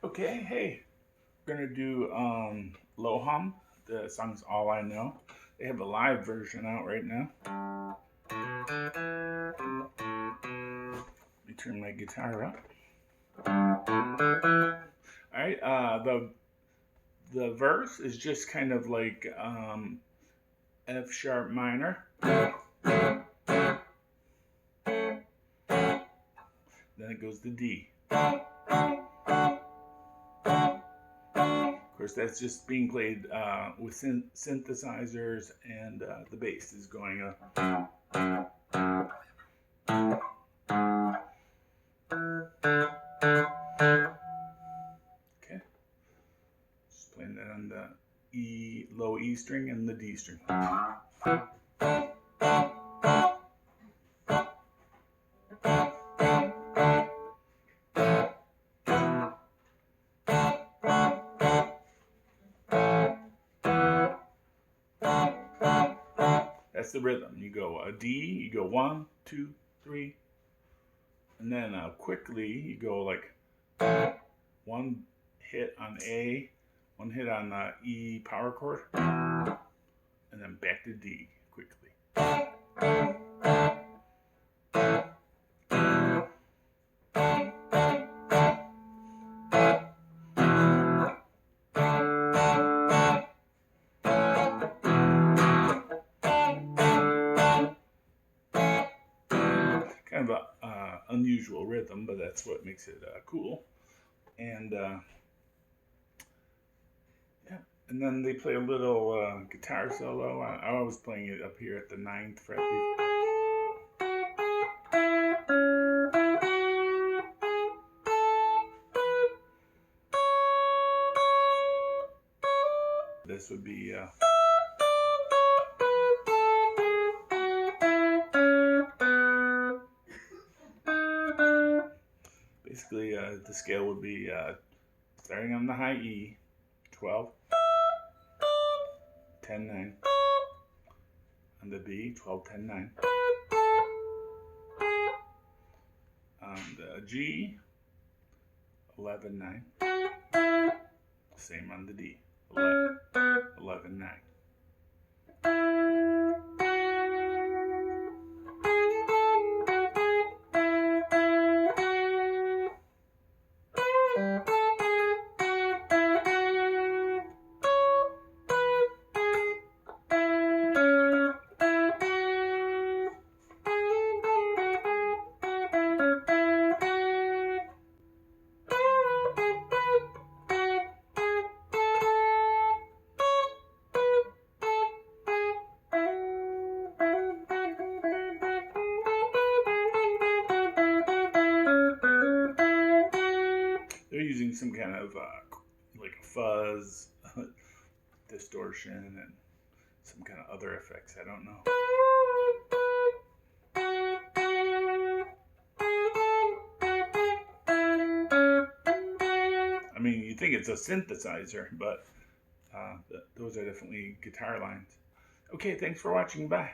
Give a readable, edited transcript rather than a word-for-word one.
Okay, hey, we're gonna do Low Hum. The song's All I Know. They have a live version out right now. Let me turn my guitar up. All right, the verse is just kind of like F sharp minor. Then it goes to D. Of course, that's just being played with synthesizers, and the bass is going up. Okay, just playing that on the low E string and the D string. That's the rhythm. You go a D, you go 1, 2, 3, and then quickly you go like one hit on A, one hit on the E power chord, and then back to D quickly. Kind of a unusual rhythm, but that's what makes it cool. And yeah, and then they play a little guitar solo. I was playing it up here at the 9th fret. This would be basically the scale would be starting on the high E, 12, 10, 9, on the B, 12, 10, 9, on the G, 11, 9, same on the D, 11, 9. They're using some kind of like a fuzz, distortion, and some kind of other effects. I don't know. I mean, you think it's a synthesizer, but those are definitely guitar lines. Okay, thanks for watching. Bye.